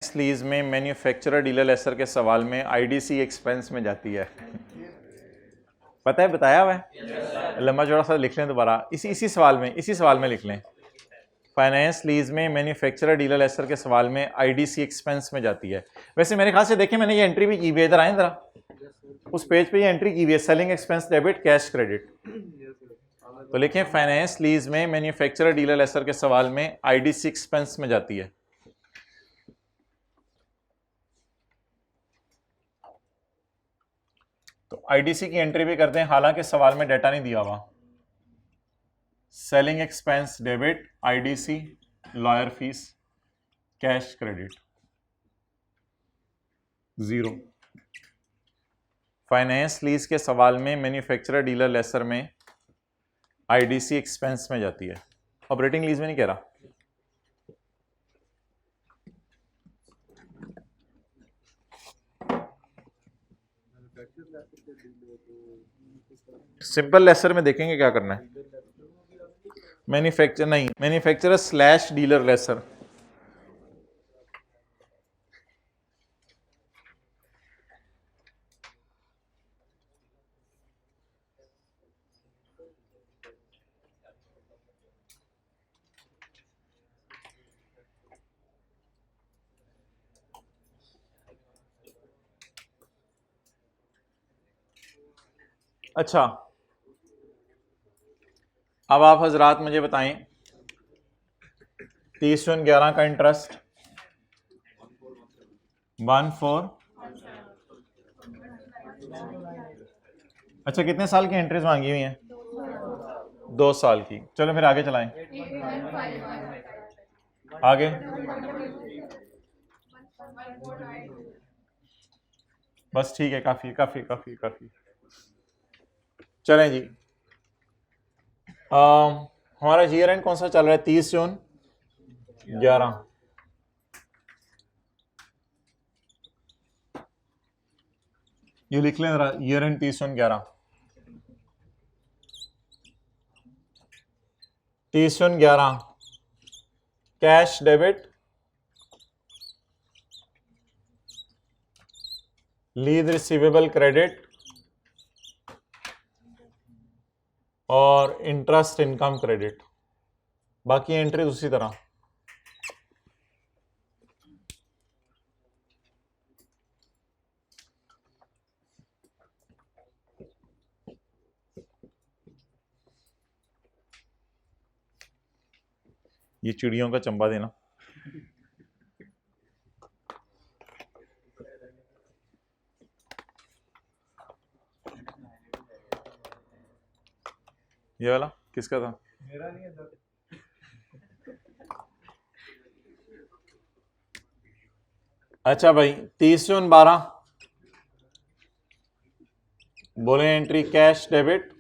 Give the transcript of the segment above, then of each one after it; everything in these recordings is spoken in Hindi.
लीज में मैन्युफैक्चरर डीलर लेसर के सवाल में आईडीसी एक्सपेंस में जाती है। पता है, बताया हुआ है। लंबा चौड़ा सा लिख लें दोबारा, इसी सवाल में लिख लें। फाइनेंस लीज में मैन्युफैक्चरर डीलर लेसर के सवाल में आईडीसी एक्सपेंस में जाती है। वैसे मेरे ख्याल से देखें, मैंने ये एंट्री भी की हुई है, इधर आए जरा, उस पेज पे ये एंट्री की हुई है, selling expense debit cash credit. तो लिखें फाइनेंस लीज में मैन्युफैक्चरर डीलर लेसर के सवाल में आईडीसी एक्सपेंस में जाती है। तो आईडीसी की एंट्री भी करते हैं, हालांकि सवाल में डाटा नहीं दिया हुआ। Selling expense debit IDC, lawyer fees cash credit 0। Finance lease के सवाल में मैन्युफैक्चरर डीलर लेसर में आईडीसी एक्सपेंस में जाती है, ऑपरेटिंग लीज में नहीं कह रहा। सिंपल लेसर में देखेंगे क्या करना है। मैन्युफैक्चर नहीं, मैन्युफैक्चरर स्लैश डीलर लेसर। अच्छा, अब आप हजरात मुझे बताएं, 30/11 का इंटरेस्ट 1/4। अच्छा, कितने साल की इंटरेस्ट मांगी हुई है? 2 साल की। चलो फिर आगे चलाएं, आगे। बस ठीक है, काफी काफी काफी काफी। चलें जी, हमारा ईयर एंड कौन सा चल रहा है? 30/11। ये लिख लें जरा, year and 30/11। 30/11 cash debit, lease receivable credit और इंटरेस्ट इनकम क्रेडिट। बाकी एंट्रीज उसी तरह। ये चिड़ियों का चंबा देना। ये वाला किसका था? मेरा नहीं है। अच्छा भाई, 30/12 बोले entry cash debit,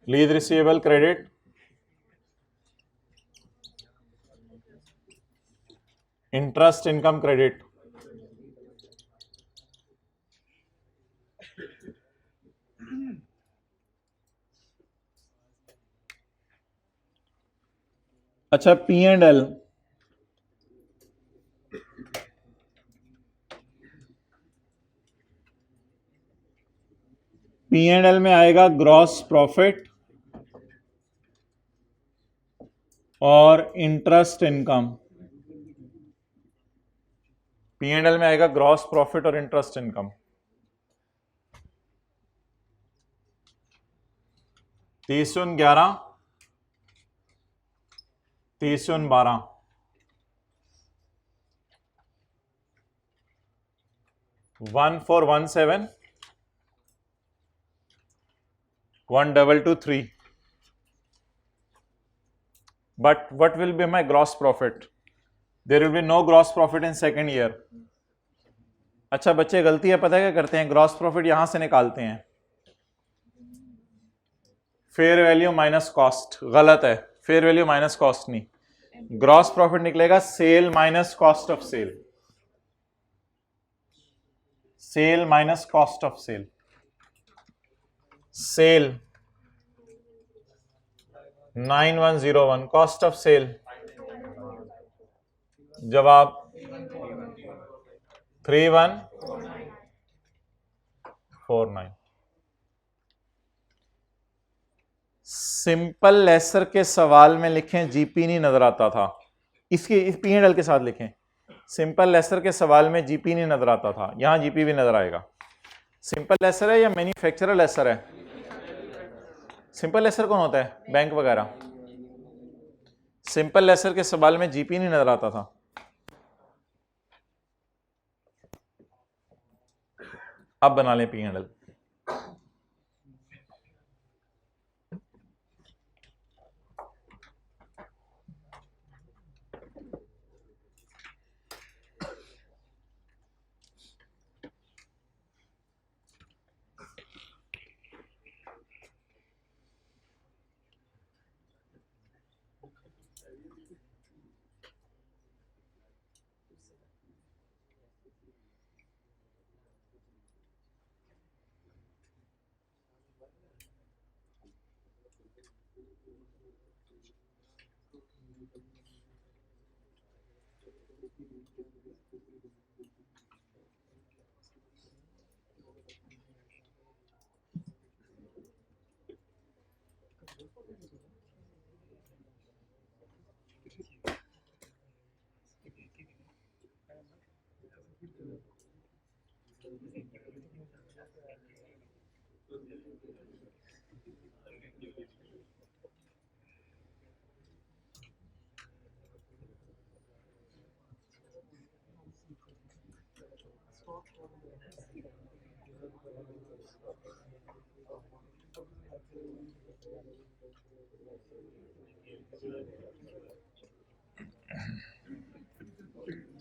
lease receivable credit, interest income credit. अच्छा, P&L में आएगा ग्रॉस प्रॉफिट और इंटरेस्ट इनकम। P&L में आएगा ग्रॉस प्रॉफिट और interest income. 30/11 30/12 1417 1223। But what will be my gross profit? There will be no gross profit in second year. अच्छा बच्चे, गलती है, पता है क्या करते हैं? ग्रॉस प्रॉफिट यहां से निकालते हैं, फेयर वैल्यू माइनस कॉस्ट। गलत है, फेयर वैल्यू माइनस कॉस्ट नहीं, ग्रॉस प्रॉफिट निकलेगा sale minus cost of sale. Sale minus cost of sale. Sale 9101, cost of sale जवाब 3149। सिंपल लेसर के सवाल में लिखें जीपी नहीं नजर आता था, इसके इस पी एंड एल के साथ लिखें। सिंपल लेसर के सवाल में जीपी नहीं नजर आता था, यहां जीपी भी नजर आएगा। सिंपल लेसर है या मैन्युफैक्चरर लेसर है? सिंपल लेसर कौन होता है? बैंक वगैरह। सिंपल लेसर के सवाल में जीपी नहीं नजर आता था। अब बना लें पी एंड एल।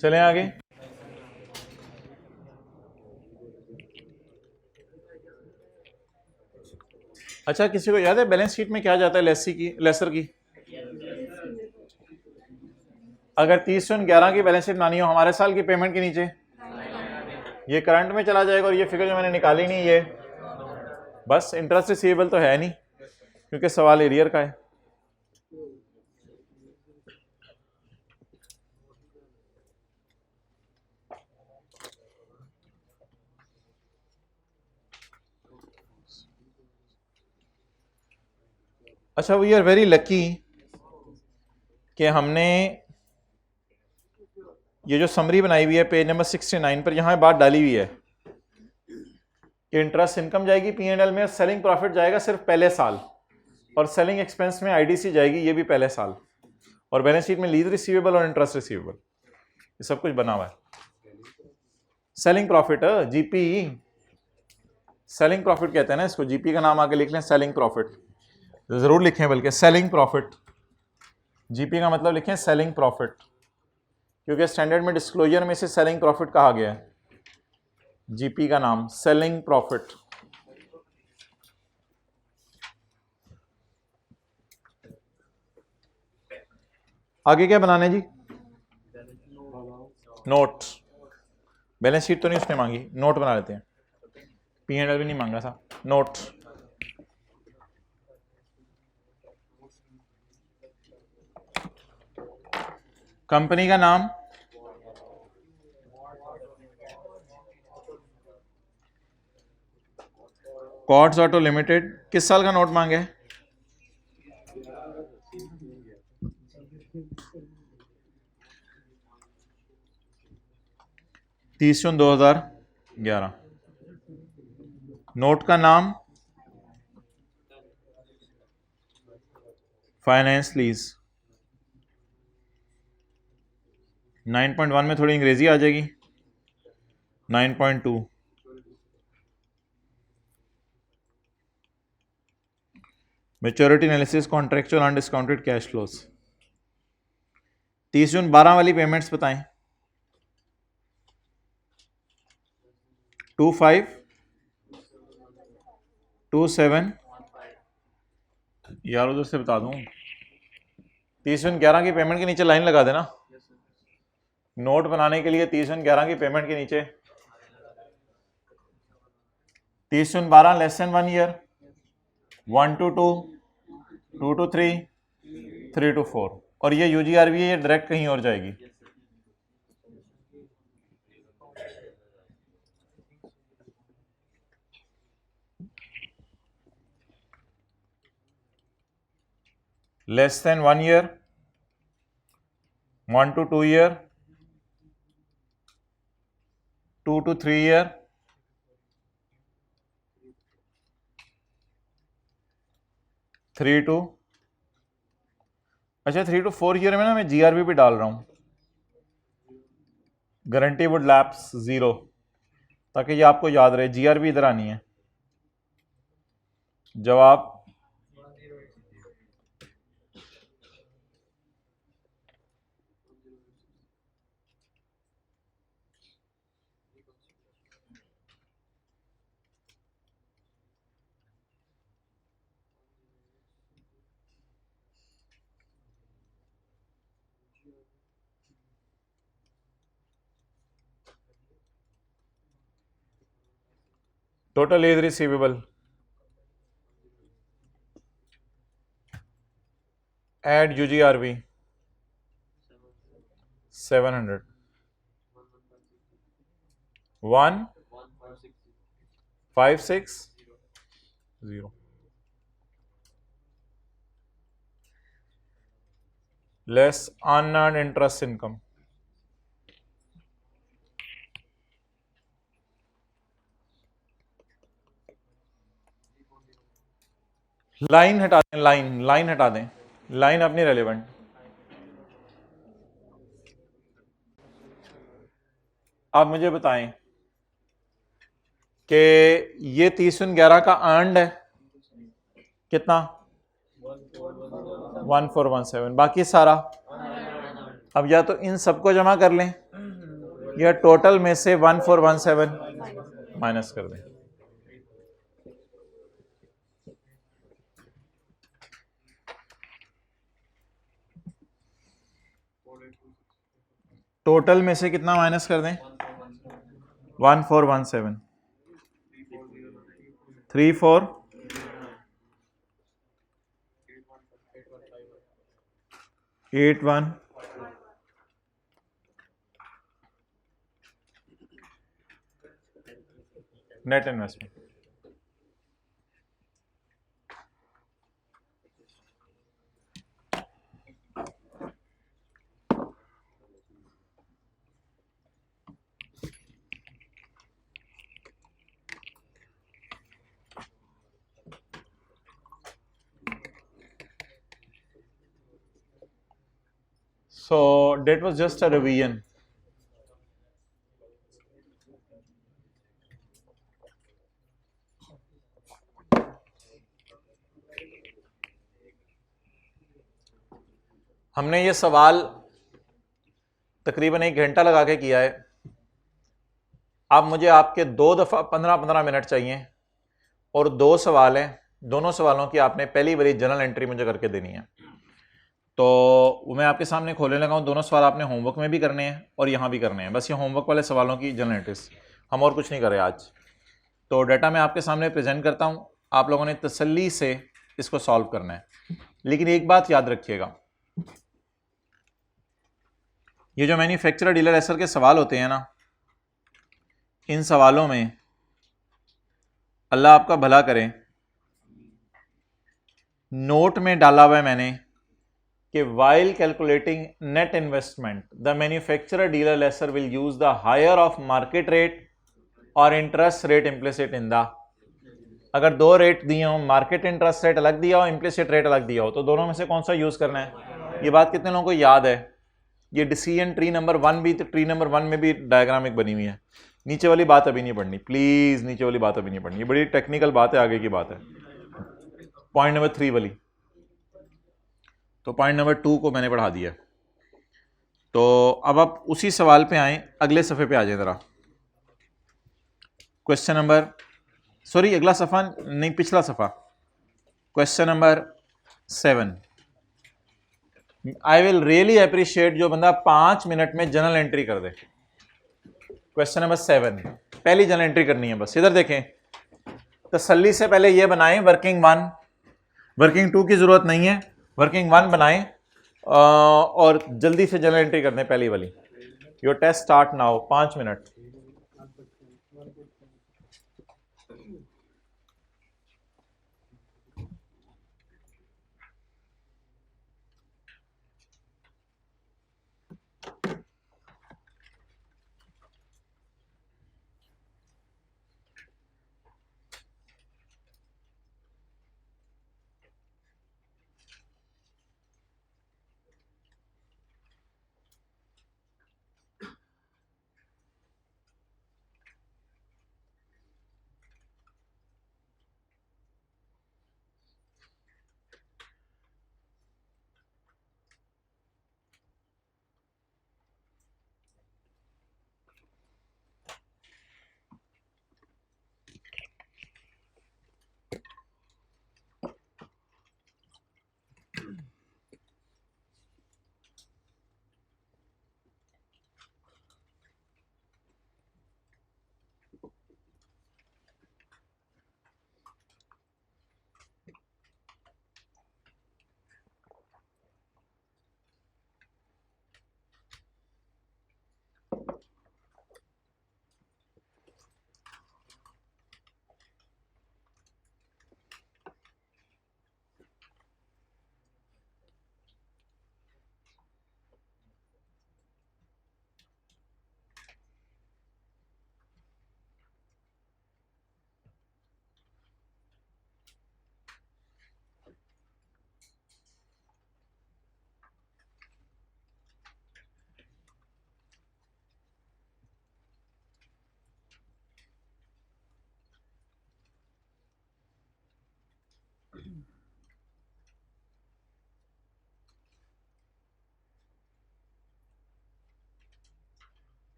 चलें आगे। अच्छा, किसी को याद है बैलेंस शीट में क्या जाता है लेसर की? अगर 30/11 की बैलेंस शीट बनानी हो हमारे साल की पेमेंट के नीचे, ये करंट में चला जाएगा और ये फिगर जो मैंने निकाली नहीं, ये बस इंटरेस्ट रिसीवेबल तो है नहीं क्योंकि सवाल एरियर का है। अच्छा, वी आर वेरी लकी कि हमने ये जो समरी बनाई हुई है पेज नंबर 69 पर, यहां बात डाली हुई है कि इंटरेस्ट इनकम जाएगी पी एंड एल में, सेलिंग प्रॉफिट जाएगा सिर्फ पहले साल, और सेलिंग एक्सपेंस में आईडीसी जाएगी ये भी पहले साल, और बैलेंस शीट में लीज रिसीवेबल और इंटरेस्ट रिसीवेबल, ये सब कुछ बना हुआ है। Selling profit GP, selling profit कहते हैं ना इसको, जीपी का नाम आगे लिख लें, सेलिंग प्रॉफिट जरूर लिखें, बल्कि सेलिंग प्रॉफिट, जीपी का मतलब लिखें सेलिंग प्रॉफिट, क्योंकि स्टैंडर्ड में डिस्क्लोजर में से सेलिंग प्रॉफिट कहा गया है, जीपी का नाम सेलिंग प्रॉफिट। आगे क्या बनाने जी? नोट। बैलेंस शीट तो नहीं उसने मांगी, नोट बना लेते हैं। पी एंड एल भी नहीं मांगा था, नोट। कंपनी का नाम, कॉर्ड्स ऑटो लिमिटेड, किस साल का नोट मांगे है? तीस जून 2011। नोट का नाम फाइनेंस लीज। 9.1 में थोड़ी अंग्रेजी आ जाएगी, 9.2। Maturity analysis contractual undiscounted cash flows. 30 जून 12 वाली पेमेंट्स बताएं। 25, 27, यार उधर से बता दूं, 30 जून 11 की पेमेंट के नीचे लाइन लगा देना। नोट बनाने के लिए 30 जून 11 की पेमेंट के नीचे 30 जून 12 less than 1 year, 1 to 2, 2 to 3, 3 to 4, और ये यूजीआरबी है, ये डायरेक्ट कहीं और जाएगी। Less than 1 year, 1 to 2 year, 2 to 3 year, 3 to, अच्छा 3 to 4 ईयर में ना मैं जीआरबी भी डाल रहा हूं, गारंटी वुड लैप्स 0, ताकि ये आपको याद रहे, जीआरबी इधर आनी है। जवाब total as receivable add UGRB 700, 1,560 less unearned interest income, line हटा दें, लाइन हटा दें, लाइन अपनी रेलेवेंट। आप मुझे बताएं कि ये 30/11 का अर्नड है कितना, 1417, बाकी सारा अब या तो इन सबको जमा कर लें या टोटल में से 1417 माइनस कर दें। टोटल में से कितना माइनस कर दें, 1417, 34 81 net investment. So that was just a revision. हमने ये सवाल तकरीबन 1 घंटा लगा के किया है। अब मुझे आपके 2 दफ़ा 15-15 मिनट चाहिए और 2 सवाल हैं, दोनों सवालों की आपने पहली वाली जनरल एंट्री मुझे करके देनी है। तो मैं आपके सामने खोलने लगा हूँ, दोनों सवाल आपने होमवर्क में भी करने हैं और यहाँ भी करने हैं, बस ये होमवर्क वाले सवालों की जनरल एंट्रीज, हम और कुछ नहीं कर रहे आज। तो डाटा मैं आपके सामने प्रेजेंट करता हूँ, आप लोगों ने तसल्ली से इसको सॉल्व करना है। लेकिन एक बात याद रखिएगा, ये जो मैन्युफैक्चरर डीलर एसर के सवाल होते हैं ना, इन सवालों में अल्लाह आपका भला करे, नोट में डाला हुआ है मैंने कि while calculating net investment the manufacturer dealer lessor will use the higher of market rate और interest rate implicit in the, अगर 2 रेट दिए हो, मार्केट इंटरेस्ट रेट अलग दिया हो, इम्प्लिसिट रेट अलग दिया हो, तो दोनों में से कौन सा यूज करना है। ये बात कितने लोगों को याद है। ये डिसीजन ट्री नंबर 1 भी, तो ट्री नंबर 1 में भी डायग्राम एक बनी हुई है। नीचे वाली बात अभी नहीं पढ़नी प्लीज, नीचे वाली बात अभी नहीं पढ़नी, ये बड़ी टेक्निकल बात है, आगे की बात है। पॉइंट नंबर 3 वाली, तो पॉइंट नंबर 2 को मैंने पढ़ा दिया। तो अब आप उसी सवाल पे आए, अगले सफ़े पे आ जाए ज़रा। क्वेश्चन नंबर, सॉरी अगला सफ़ा नहीं, पिछला सफ़ा, question number 7। I will really appreciate जो बंदा 5 मिनट में जनरल एंट्री कर दे। क्वेश्चन नंबर 7, पहली जनरल एंट्री करनी है, बस इधर देखें, तसल्ली से पहले ये बनाएं वर्किंग 1, वर्किंग 2 की ज़रूरत नहीं है, वर्किंग 1 बनाएं और जल्दी से जनरल एंट्री कर दें पहली वाली। Your test start now, 5 minute.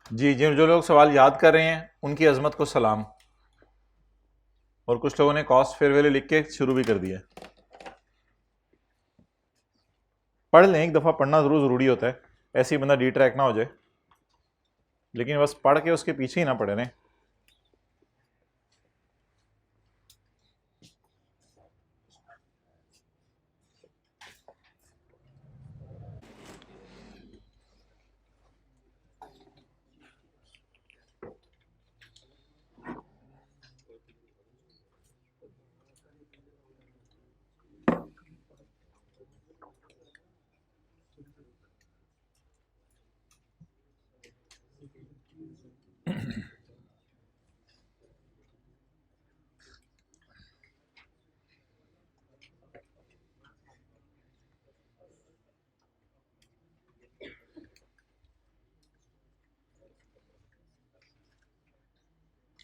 जी, जिन जो लोग सवाल याद कर रहे हैं उनकी अजमत को सलाम। और कुछ लोगों ने कॉस्ट फेयर वैल्यू लिख के शुरू भी कर दिया। पढ़ लें, एक दफ़ा पढ़ना ज़रूरी होता है, ऐसे ही बंदा डी ट्रैक ना हो जाए, लेकिन बस पढ़ के उसके पीछे ही ना पड़े रहें।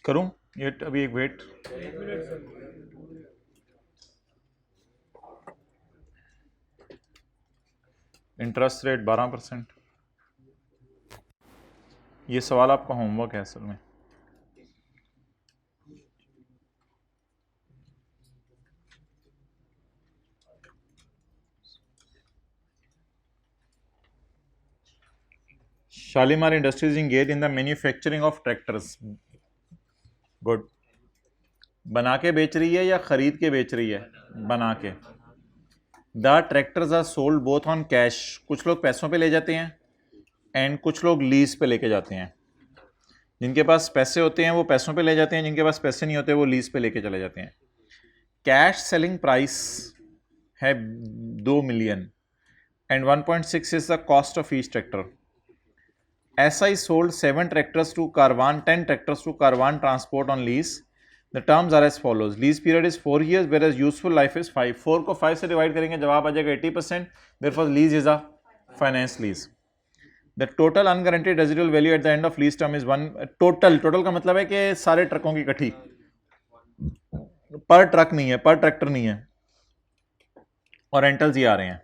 करूं ये अभी एक वेट। Interest rate 12%। ये सवाल आपका होमवर्क है असल में। Shalimar industries engage in the manufacturing of tractors. Good. बना के बेच रही है या खरीद के बेच रही है? बना के। The tractors are sold both on cash, कुछ लोग पैसों पे ले जाते हैं एंड कुछ लोग लीज पे लेके जाते हैं। जिनके पास पैसे होते हैं वो पैसों पे ले जाते हैं, जिनके पास पैसे नहीं होते वो लीज पे लेके चले जाते हैं। कैश सेलिंग प्राइस है 2 million and 1.6 is the cost of each tractor. SI sold 7 tractors to Carvaan, 10 tractors to Carvaan Transport on lease. The terms are as follows. Lease period is 4 years, whereas useful life is 5. 4 को 5 से डिवाइड करेंगे, जवाब आ जाएगा 80%. Therefore, lease is a finance lease. The total unguaranteed residual value at the end of lease term is 1. Total का मतलब है कि सारे ट्रकों की इकट्ठी, पर ट्रक नहीं है, पर ट्रैक्टर नहीं है, और रेंटल्स ये आ रहे हैं।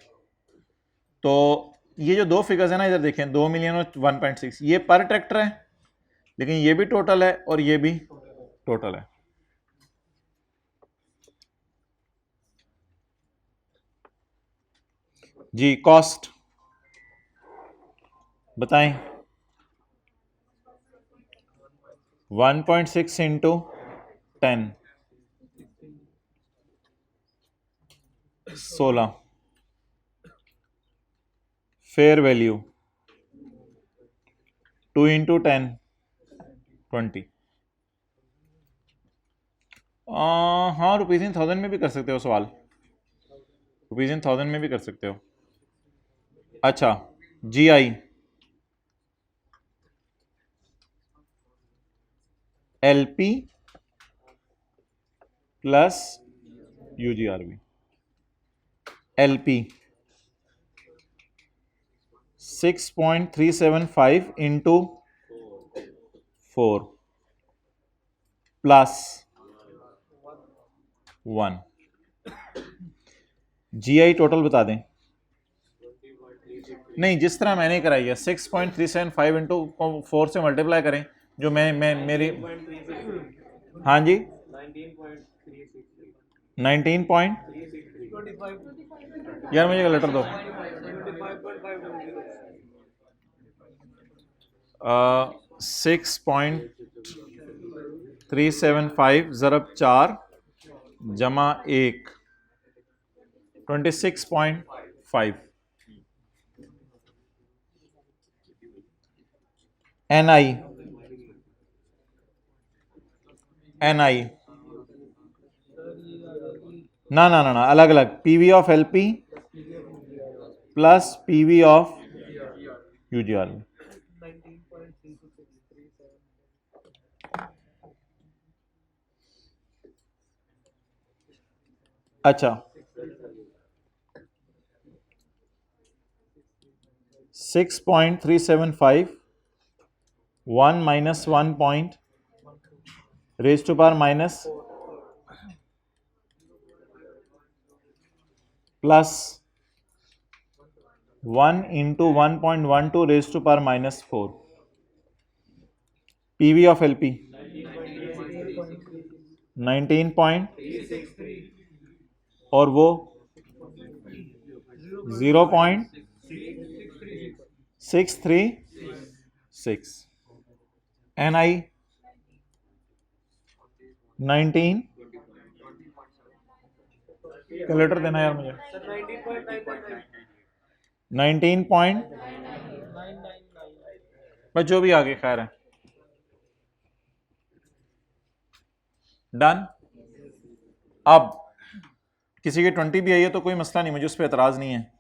तो ये जो दो फिगर्स है ना, इधर देखें, 2 मिलियन और 1.6, ये पर ट्रैक्टर है, लेकिन ये भी टोटल है और ये भी टोटल है। जी, कॉस्ट बताएं। 1.6 इंटू 10, 16। Fair value 2 into 10, 20। हाँ, रुपीज इन थाउजेंड में भी कर सकते हो सवाल, रुपीज इन थाउजेंड में भी कर सकते हो। अच्छा, GI LP plus UGRB। LP 6.375 into 4 plus 1। GI total बता दें। नहीं, जिस तरह मैंने कराई है 6.375 इंटू 4 से मल्टीप्लाई करें, जो मैं मेरी, हाँ जी, 19 पॉइंट, यार मुझे लेटर दो। 6.375 ज़रब 4 जमा 1, 26.5। NI ना ना ना ना, अलग अलग। PV of LP plus PV of UGRB। अच्छा, 6.375 1 minus 1 point raise to power minus plus 1 into 1.12 raise to power -4। PV of LP 19 point और वो 0.636। एनआई 19, कैलकुलेटर देना यार मुझे, 19 पॉइंट, बस जो भी आगे खैर है। डन। अब किसी के 20 भी आई है तो कोई मसला नहीं, मुझे उस पर एतराज नहीं है।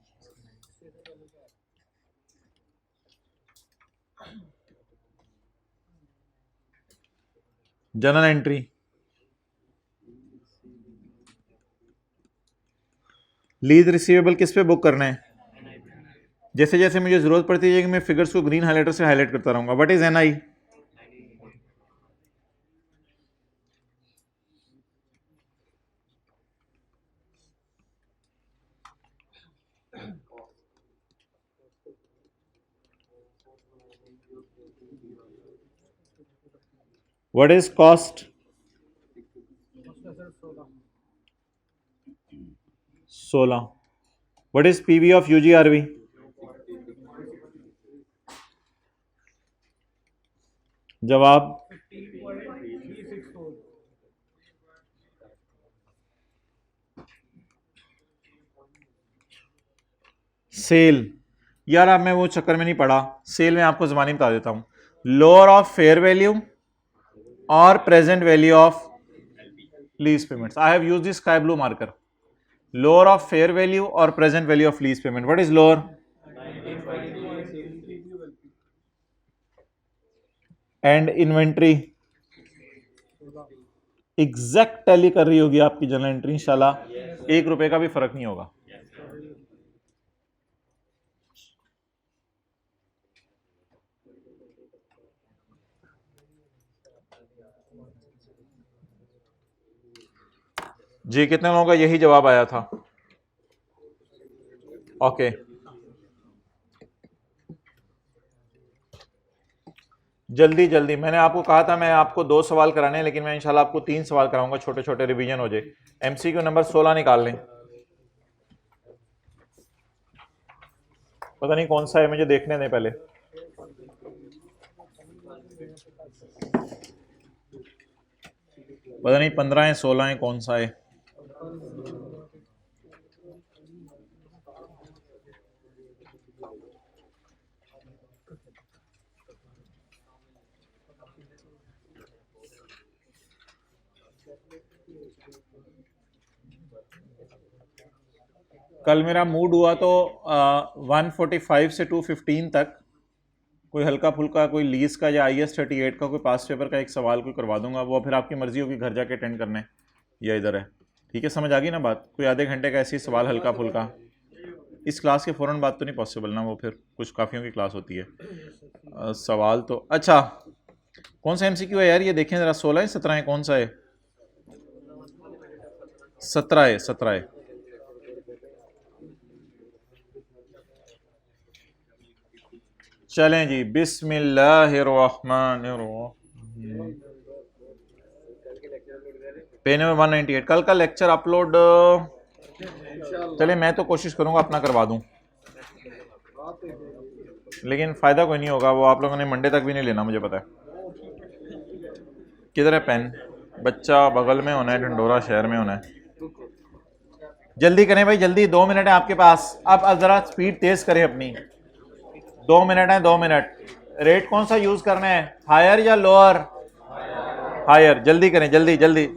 जनरल एंट्री, लीज रिसीवेबल किस पे बुक करना है? जैसे जैसे मुझे जरूरत पड़ती है कि मैं फिगर्स को ग्रीन हाइलाइटर से हाईलाइट करता रहूंगा। What is NI? What is cost? 16। What is PV of UGRB? जवाब सेल। यार अब मैं वो चक्कर में नहीं पड़ा, सेल में आपको जबानी बता देता हूं। लोअर ऑफ फेयर वैल्यू और present value of lease payments. I have used this sky blue marker. Lower of fair value और present value of lease payment. What is lower? And inventory exact tally कर रही होगी आपकी जनरल एंट्री इंशाल्लाह, 1 रुपए का भी फर्क नहीं होगा। जी कितने लोगों का यही जवाब आया था? ओके जल्दी जल्दी, मैंने आपको कहा था मैं आपको 2 सवाल कराने हैं, लेकिन मैं इंशाल्लाह आपको 3 सवाल कराऊंगा, छोटे छोटे रिवीजन हो जाए। एमसीक्यू नंबर 16 निकाल लें। पता नहीं कौन सा है, मुझे देखने दें पहले। पता नहीं 15 है 16 है, कौन सा है? कल मेरा मूड हुआ तो 145 से 215 तक कोई हल्का फुल्का कोई लीज का या IS-38 का कोई पास पेपर का एक सवाल कोई करवा दूंगा। वो फिर आपकी मर्जी होगी घर जाके अटेंड करने या इधर है। ठीक है, समझ आ गई ना बात? कोई आधे घंटे का ऐसी सवाल हल्का फुल्का, इस क्लास के फ़ौरन बाद तो नहीं पॉसिबल ना, वो फिर कुछ काफ़ियों की क्लास होती है। सवाल तो अच्छा कौन सा MCQ है यार, ये देखें ज़रा, 16 है 17 है, कौन सा है? 17 है, 17 है। चलें जी, बिस्मिल्लाहिर्रहमानिर्रहीम। Page number 198। कल का लेक्चर अपलोड चले मैं तो कोशिश करूंगा अपना करवा दूं, लेकिन फ़ायदा कोई नहीं होगा, वो आप लोगों ने मंडे तक भी नहीं लेना, मुझे पता है। किधर है पेन? बच्चा बगल में होना है, ढंडोरा शहर में होना है। जल्दी करें भाई, जल्दी, 2 मिनट है आपके पास। अब ज़रा स्पीड तेज़ करें अपनी। 2 मिनट है, 2 मिनट। रेट कौन सा यूज़ करना है, हायर या लोअर? हायर। जल्दी करें, जल्दी जल्दी।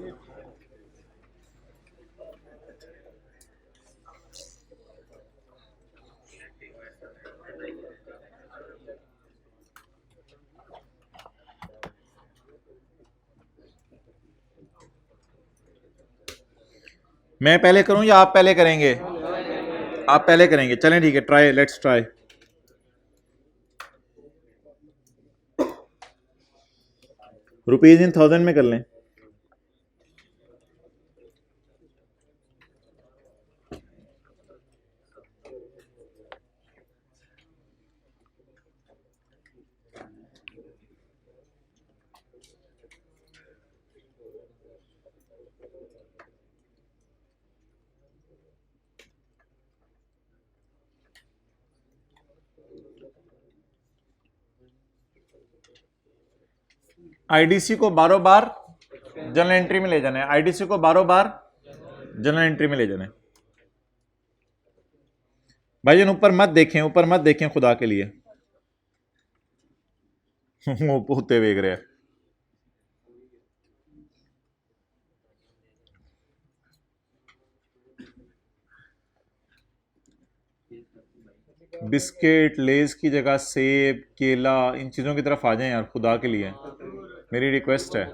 मैं पहले करूं या आप पहले करेंगे? आप पहले करेंगे, चलें ठीक है, try, let's try. Rupees in thousand में कर लें। आईडीसी को बारों बार जनरल एंट्री में ले जाना है, आईडीसी को बारों बार जनरल एंट्री में ले जाना है। भाईजान ऊपर मत देखें, ऊपर मत देखें खुदा के लिए। वो पूते वेग रहे हैं। बिस्किट लेज की जगह सेब केला इन चीज़ों की तरफ आ जाएं यार, खुदा के लिए मेरी रिक्वेस्ट है।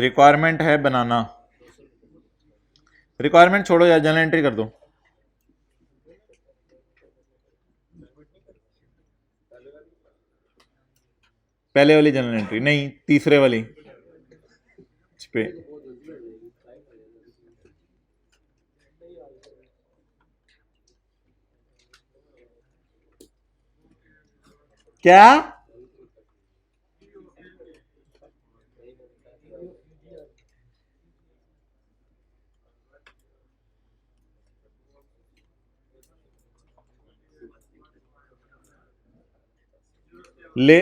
रिक्वायरमेंट है बनाना, रिक्वायरमेंट छोड़ो यार, जनरल एंट्री कर दो। पहले वाली जनरल एंट्री नहीं, तीसरे वाली इस पे। क्या ले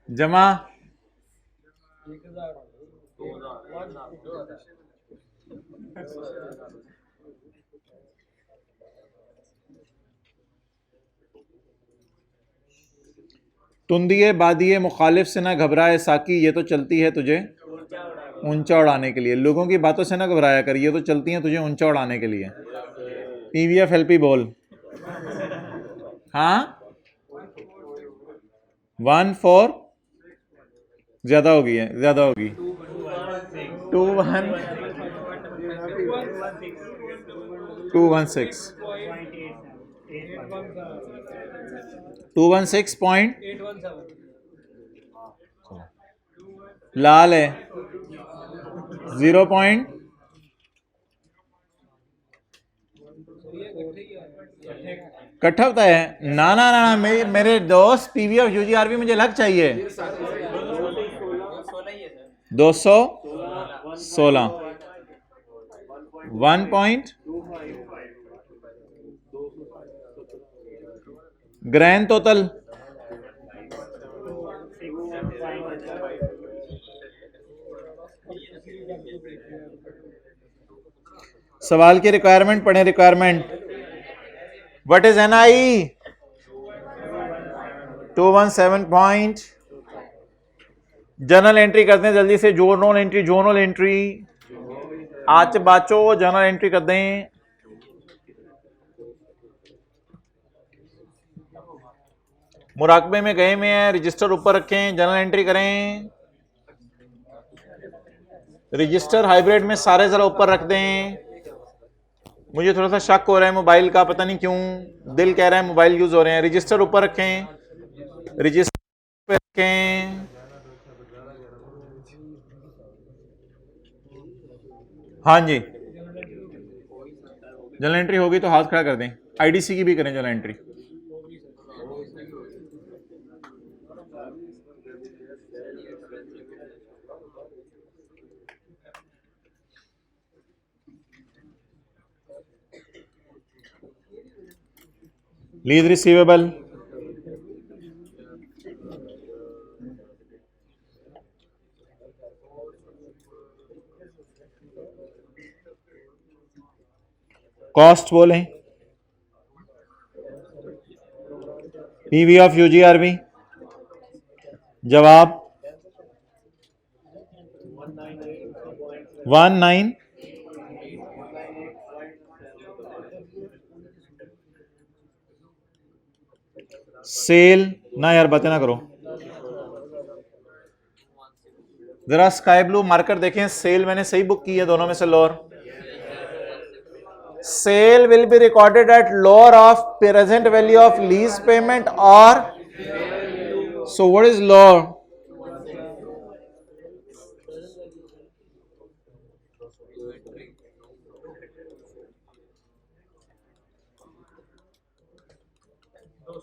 जमा तुंदिए बादिए मुखालिफ से ना घबराए साकी, ये तो चलती है तुझे ऊंचा उड़ाने के लिए। लोगों की बातों से ना घबराया कर, ये तो चलती हैं तुझे ऊंचा उड़ाने के लिए। पीवीएफ एलपी बोल। हाँ 1-4 ज्यादा होगी है, ज्यादा होगी 216 लाल है 0 इकट्ठा होता है ना ना ना, ना मेरे दोस्त पीवीएफ यूजीआरबी मुझे लग चाहिए 216 1 ग्रैंड टोटल सवाल की रिक्वायरमेंट पढ़े। Requirement what is NI 217 point. General entry करते हैं जल्दी से, जोनल एंट्री आज बाचो जनरल एंट्री कर दें। मुराकबे में गए में है, रजिस्टर ऊपर रखें, जनरल एंट्री करें। रजिस्टर हाइब्रिड में सारे जरा ऊपर रख दें। मुझे थोड़ा सा शक हो रहा है मोबाइल का, पता नहीं क्यों दिल कह रहा है मोबाइल यूज हो रहे हैं। रजिस्टर ऊपर रखें, रजिस्टर पे रखें। हाँ जी जनरल एंट्री होगी तो हाथ खड़ा कर दें। आईडीसी की भी करें general entry. Lease receivable cost बोलें, पीवी ऑफ यूजीआरबी जवाब 19 सेल ना यार बातें ना करो, जरा स्काई ब्लू मार्कर देखें। सेल मैंने सही बुक की है दोनों में से lower. Sale will be recorded at lower of present value of lease payment और so what is lower?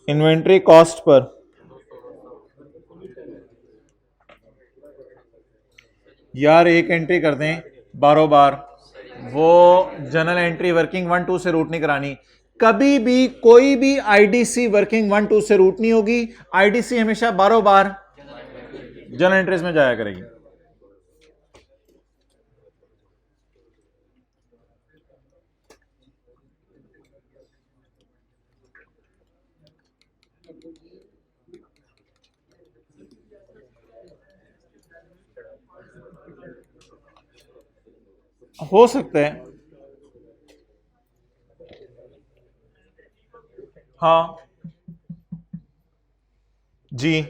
Inventory cost पर यार एक एंट्री कर दें, बारो बार, वो जनरल एंट्री वर्किंग 1-2 से रूट नहीं करानी। कभी भी कोई भी आईडीसी वर्किंग 1-2 से रूट नहीं होगी। आईडीसी हमेशा बारो बार जनरल एंट्रीज में जाया करेगी। हो सकते हैं, हाँ जी।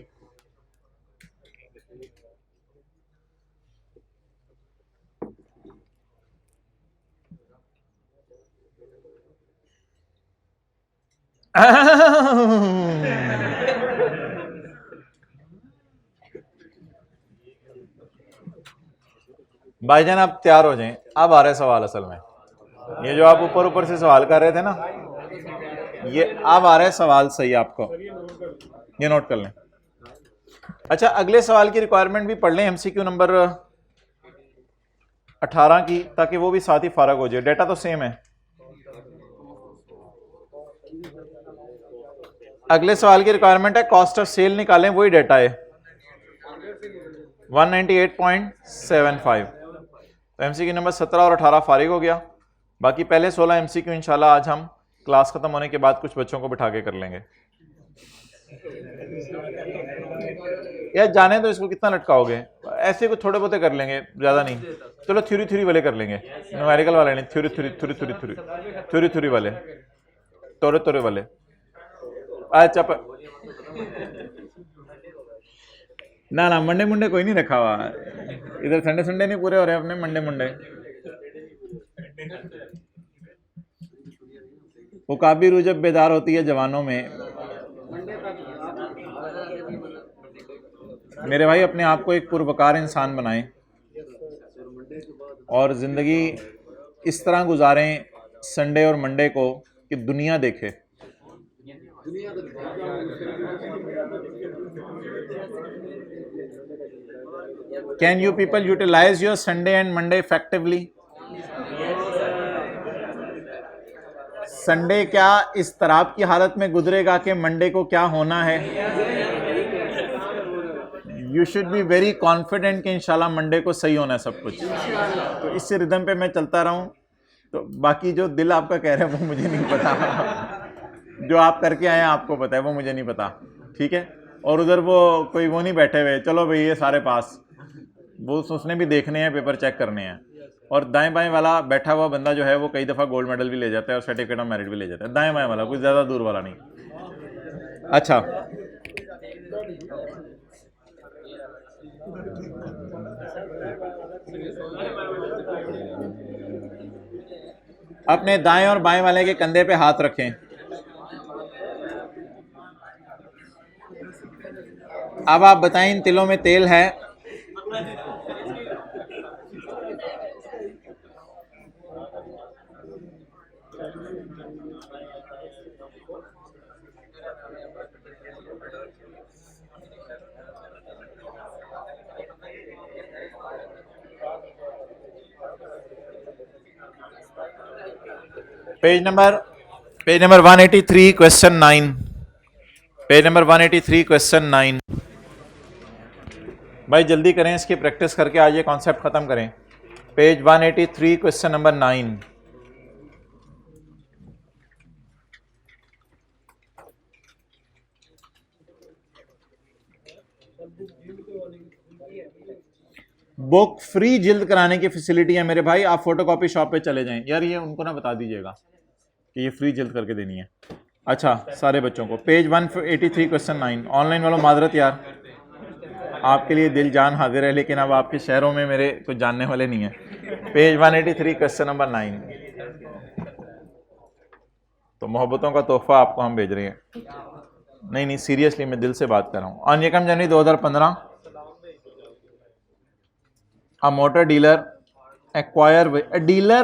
भाईजान आप तैयार हो जाएं, अब आ रहे सवाल। असल में ये जो आप ऊपर ऊपर से सवाल कर रहे थे ना, ये अब आ रहे सवाल सही आपको, ये नोट कर लें। अच्छा, अगले सवाल की रिक्वायरमेंट भी पढ़ लें, एमसीक्यू नंबर 18 की, ताकि वो भी साथ ही फारग हो जाए। डेटा तो सेम है। अगले सवाल की रिक्वायरमेंट है कॉस्ट ऑफ सेल निकालें, वही डेटा है 198.75। तो एमसीक्यू नंबर 17 और 18 फारिग हो गया। बाकी पहले 16 एमसीक्यू इंशाल्लाह आज हम क्लास खत्म होने के बाद कुछ बच्चों को बिठा के कर लेंगे। यार जाने तो इसको कितना लटकाओगे, ऐसे को थोड़े बहुते कर लेंगे, ज्यादा नहीं। चलो थ्योरी थ्योरी वाले कर लेंगे, न्यूमेरिकल वाले नहीं, theory theory theory theory theory theory theory वाले, तोरे तोरे वाले। अच्छा ना मंडे मुंडे कोई नहीं रखा हुआ इधर, संडे संडे नहीं पूरे हो रहे अपने मंडे मुंडे। वो काफी रूह जब बेदार होती है जवानों में। मेरे भाई अपने आप को एक पुरवकार इंसान बनाएं और जिंदगी इस तरह गुजारें संडे और मंडे को कि दुनिया देखे। Can you people utilize your Sunday and Monday effectively? Sunday क्या इस तराब की हालत में गुजरेगा कि मंडे को क्या होना है? You should be very confident कि इंशाल्लाह मंडे को सही होना है सब कुछ। तो इस रिदम पे मैं चलता रहूं। तो बाकी जो दिल आपका कह रहा है वो मुझे नहीं पता, जो आप करके आए हैं आपको पता है, वो मुझे नहीं पता। ठीक है। और उधर वो कोई वो नहीं बैठे हुए, चलो भाई ये सारे पास, वो उसने भी देखने हैं, पेपर चेक करने हैं। और दाएं बाएं वाला बैठा हुआ बंदा जो है वो कई दफ़ा गोल्ड मेडल भी ले जाता है और सर्टिफिकेट ऑफ मेरिट भी ले जाता है। दाएं बाएं वाला, कुछ ज़्यादा दूर वाला नहीं। अच्छा, अपने दाएं और बाएं वाले के कंधे पे हाथ रखें। अब आप बताएं इन तिलों में तेल है? Page number 183 question 9। Page number 183 question 9। भाई जल्दी करें, इसकी प्रैक्टिस करके आज ये कॉन्सेप्ट खत्म करें। Page 183 question number 9। Book free जिल्द कराने की फैसिलिटी है मेरे भाई, आप फोटोकॉपी शॉप पे चले जाएं। यार ये उनको ना बता दीजिएगा कि ये फ्री जिल्द करके देनी है। अच्छा सारे बच्चों को पेज 183 क्वेश्चन 9। ऑनलाइन वालों माजरत यार, आपके लिए दिल जान हाजिर है, लेकिन अब आपके शहरों में मेरे कुछ जानने वाले नहीं है। Page 183 question number 9। तो मोहब्बतों का तोहफा आपको हम भेज रहे हैं। नहीं सीरियसली मैं दिल से बात कर रहा हूँ। On Ekam January 2015 a motor dealer acquire a dealer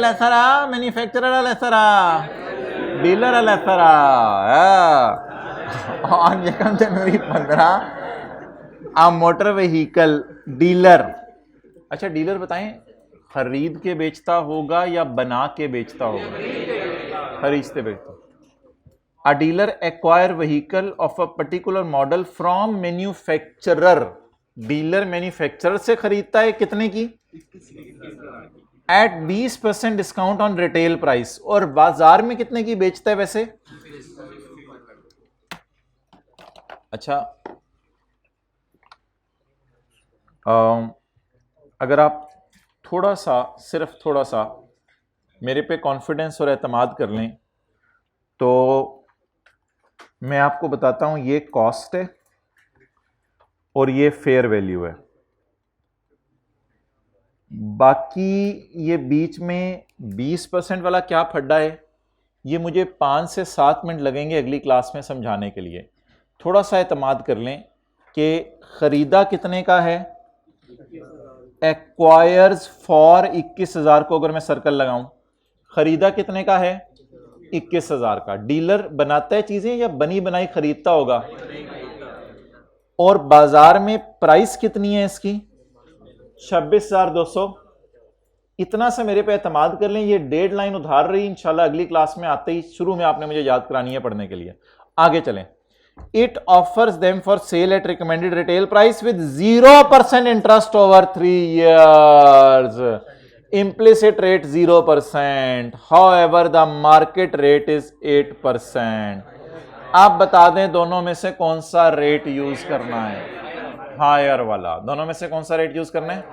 lesser manufacturer lesser dealer lesser on January 15 a motor vehicle dealer, अच्छा डीलर बताएं, खरीद के बेचता होगा या बना के बेचता होगा? खरीदते बेचता। A dealer acquire vehicle of a particular model from manufacturer. Dealer manufacturer से खरीदता है कितने की? At 20% discount on retail price. और बाजार में कितने की बेचता है वैसे? अच्छा, अगर आप थोड़ा सा, सिर्फ थोड़ा सा मेरे पे कॉन्फिडेंस और एतमाद कर लें तो मैं आपको बताता हूं, ये कॉस्ट है और ये फेयर वैल्यू है। बाकी ये बीच में 20% वाला क्या फड्डा है, ये मुझे 5 से 7 मिनट लगेंगे अगली क्लास में समझाने के लिए। थोड़ा सा एतमाद कर लें कि खरीदा कितने का है, एक्वायर्स फॉर 21,000 को अगर मैं सर्कल लगाऊं, खरीदा कितने का है? 21,000 का। डीलर बनाता है चीजें या बनी बनाई खरीदता होगा? और बाजार में प्राइस कितनी है इसकी? 26,200। इतना सा मेरे पे एतमाद कर लें, ये डेड लाइन उधार रही, इंशाल्लाह अगली क्लास में आते ही शुरू में आपने मुझे याद करानी है पढ़ने के लिए। आगे चलें। It offers them for sale at recommended retail price with 0% interest over 3 years. Implicit rate 0%. However, the market rate is 8%. आप बता दें दोनों में से कौन सा रेट यूज करना है? हायर वाला। दोनों में से कौन सा रेट यूज करना है?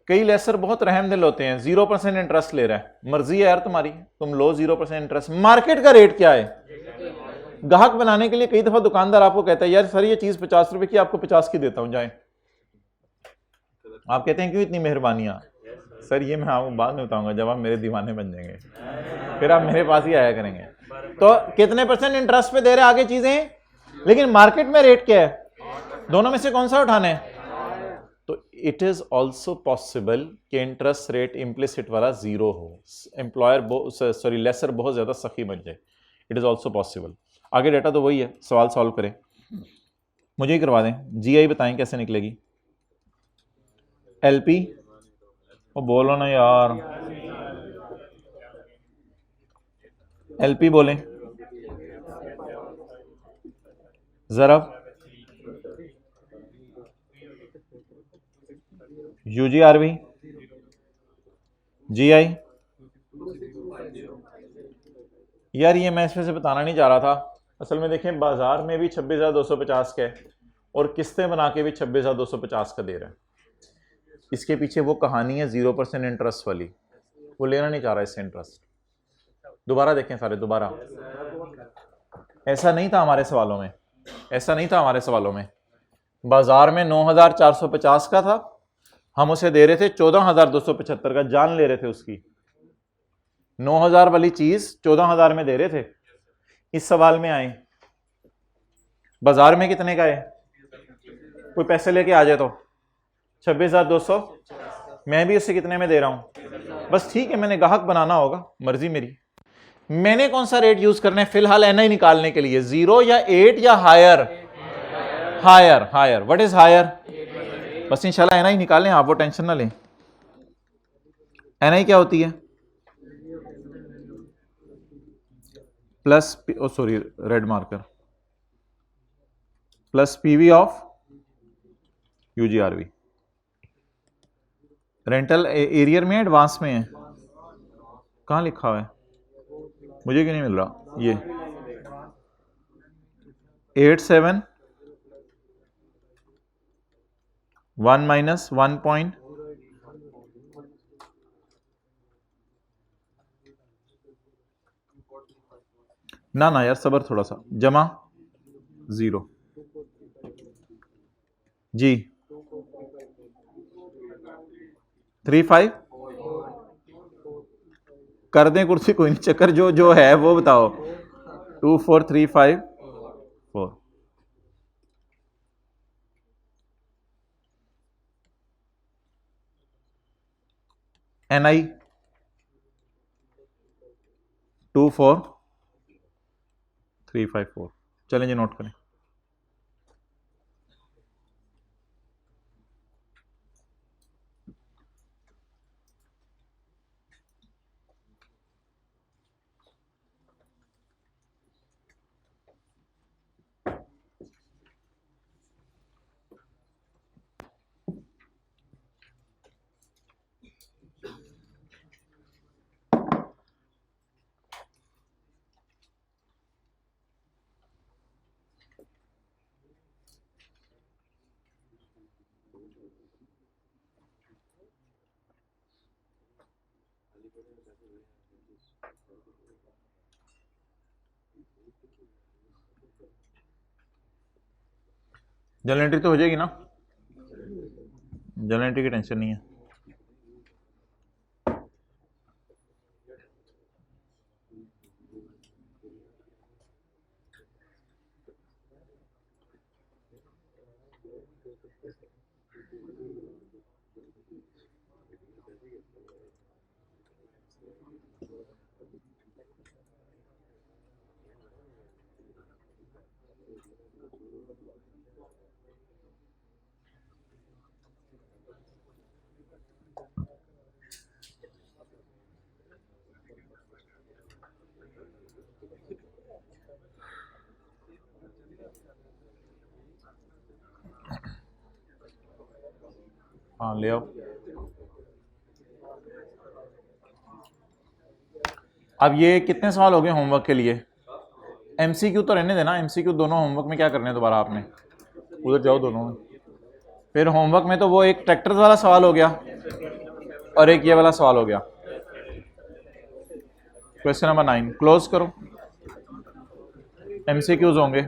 कई लेसर बहुत रहम दिल होते हैं, 0% इंटरेस्ट ले रहा है, मर्जी है यार तुम्हारी, तुम लो 0% इंटरेस्ट। मार्केट का रेट क्या है? ग्राहक बनाने के लिए कई दफा दुकानदार आपको कहता है यार सर ये चीज 50 रुपए की, आपको 50 की देता हूं, जाए। आप कहते हैं क्यों इतनी मेहरबानियां? सर ये मैं आपको बाद में बताऊंगा जब आप मेरे दीवाने बन जाएंगे, फिर आप मेरे पास ही आया करेंगे। तो कितने % इंटरेस्ट पे दे रहे हैं आगे चीजें, लेकिन मार्केट में रेट क्या है? दोनों में से कौन सा उठाना है? तो इट इज ऑल्सो पॉसिबल कि इंटरेस्ट रेट इम्प्लिसिट वाला 0 हो, एम्प्लॉयर सॉरी लेसर बहुत ज्यादा सखी बन जाए। It is also possible. आगे डाटा तो वही है, सवाल सॉल्व करें, मुझे ही करवा दें। जीआई बताएं कैसे निकलेगी? एलपी, वो बोलो ना यार, एलपी बोलें जरा। UGRV, GI. यार ये मैं इसमें से बताना नहीं चाह रहा था, असल में देखें बाजार में भी 26,250 का है और किस्तें बना के भी 26,250 का दे रहे हैं। इसके पीछे वो कहानी है 0% इंटरेस्ट वाली, वो लेना नहीं चाह रहा इससे इंटरेस्ट। दोबारा देखें सारे, दोबारा। ऐसा नहीं था हमारे सवालों में, ऐसा नहीं था हमारे सवालों में। बाजार में 9,450 का था, हम उसे दे रहे थे 14,275 का, जान ले रहे थे उसकी। 9,000 वाली चीज 14,000 में दे रहे थे। इस सवाल में आए, बाजार में कितने का है? कोई पैसे लेके आ जाए तो 26,200, मैं भी उससे कितने में दे रहा हूं? बस ठीक है, मैंने ग्राहक बनाना होगा, मर्जी मेरी। मैंने कौन सा रेट यूज करना है फिलहाल एनआई निकालने के लिए? 0 या 8 या higher? Higher. Higher, what is higher? बस इंशाल्लाह एनआई निकालें आप, वो टेंशन ना लें। एनआई क्या होती है? Plus, oh sorry red marker, plus PV of UGRB. Rental arrear में एडवांस में है, कहां लिखा हुआ है? मुझे क्यों नहीं मिल रहा? ये 87 1 माइनस 1 पॉइंट, ना ना यार सबर थोड़ा सा, जमा 0 जी 35 कर दें कुर्सी, कोई नहीं चक्कर, जो जो है वो बताओ। 24354 एनआई 24354। चलें जी नोट करें। जनरल एंट्री तो हो जाएगी ना, जनरल एंट्री की टेंशन नहीं है। हाँ ले आओ। अब ये कितने सवाल हो गए होमवर्क के लिए? एमसीक्यू तो रहने देना, एमसीक्यू दोनों होमवर्क में क्या करने हैं दोबारा आपने, उधर जाओ दोनों में। फिर होमवर्क में तो वो एक ट्रैक्टर वाला सवाल हो गया और एक ये वाला सवाल हो गया। क्वेश्चन नंबर 9 क्लोज करो, एमसीक्यूज होंगे।